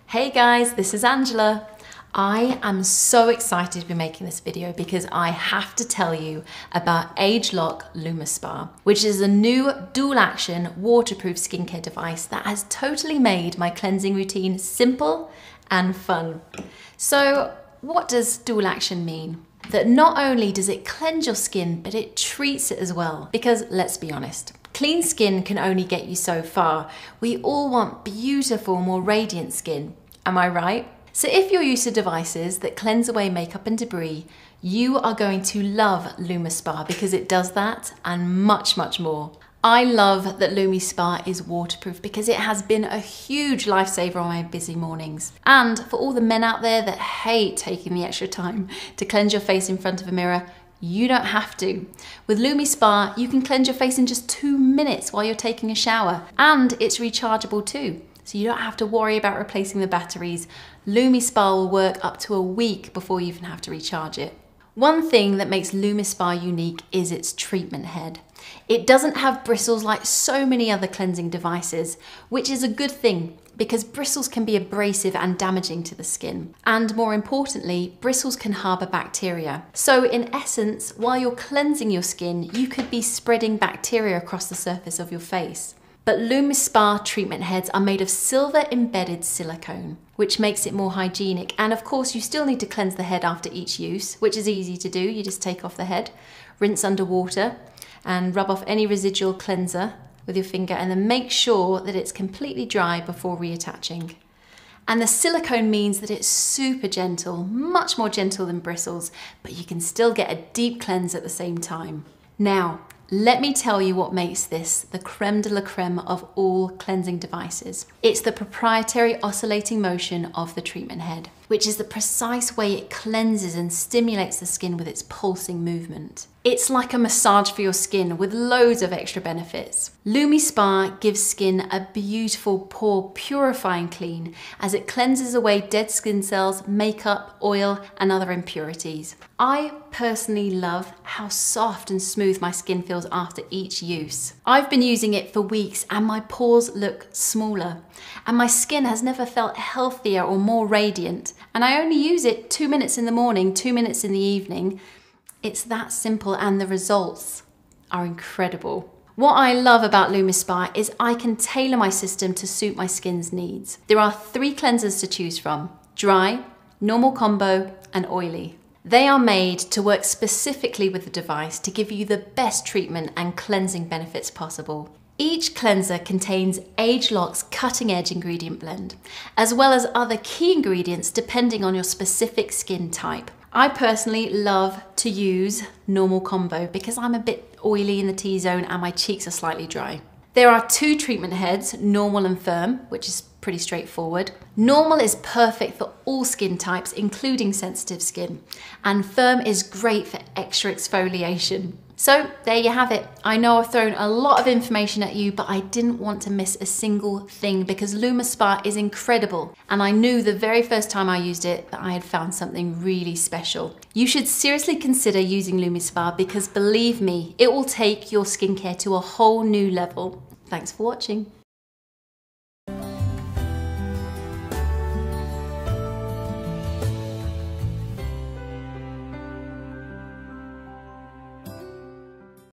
Hey guys, this is Angela. I am so excited to be making this video because I have to tell you about ageLOC LumiSpa, which is a new dual action waterproof skincare device that has totally made my cleansing routine simple and fun. So what does dual action mean? That not only does it cleanse your skin, but it treats it as well. Because let's be honest, clean skin can only get you so far. We all want beautiful, more radiant skin. Am I right? So if you're used to devices that cleanse away makeup and debris, you are going to love LumiSpa because it does that and much, much more. I love that LumiSpa is waterproof because it has been a huge lifesaver on my busy mornings. And for all the men out there that hate taking the extra time to cleanse your face in front of a mirror, you don't have to. With LumiSpa, you can cleanse your face in just 2 minutes while you're taking a shower. And it's rechargeable too, so you don't have to worry about replacing the batteries. LumiSpa will work up to a week before you even have to recharge it. One thing that makes LumiSpa unique is its treatment head. It doesn't have bristles like so many other cleansing devices, which is a good thing because bristles can be abrasive and damaging to the skin. And more importantly, bristles can harbour bacteria. So in essence, while you're cleansing your skin, you could be spreading bacteria across the surface of your face. But LumiSpa treatment heads are made of silver embedded silicone, which makes it more hygienic. And of course, you still need to cleanse the head after each use, which is easy to do. You just take off the head, rinse under water, and rub off any residual cleanser with your finger, and then make sure that it's completely dry before reattaching. And the silicone means that it's super gentle, much more gentle than bristles, but you can still get a deep cleanse at the same time. Now, let me tell you what makes this the creme de la creme of all cleansing devices. It's the proprietary oscillating motion of the treatment head, which is the precise way it cleanses and stimulates the skin with its pulsing movement. It's like a massage for your skin with loads of extra benefits. LumiSpa gives skin a beautiful, pore purifying clean as it cleanses away dead skin cells, makeup, oil, and other impurities. I personally love how soft and smooth my skin feels after each use. I've been using it for weeks and my pores look smaller, and my skin has never felt healthier or more radiant. And I only use it 2 minutes in the morning, 2 minutes in the evening. It's that simple and the results are incredible. What I love about LumiSpa is I can tailor my system to suit my skin's needs. There are 3 cleansers to choose from: dry, normal combo, and oily. They are made to work specifically with the device to give you the best treatment and cleansing benefits possible. Each cleanser contains ageLOC's cutting-edge ingredient blend, as well as other key ingredients depending on your specific skin type. I personally love to use normal combo because I'm a bit oily in the T-zone and my cheeks are slightly dry. There are 2 treatment heads, normal and firm, which is pretty straightforward. Normal is perfect for all skin types, including sensitive skin, and firm is great for extra exfoliation. So there you have it. I know I've thrown a lot of information at you, but I didn't want to miss a single thing because LumiSpa is incredible. And I knew the very first time I used it that I had found something really special. You should seriously consider using LumiSpa because believe me, it will take your skincare to a whole new level. Thanks for watching.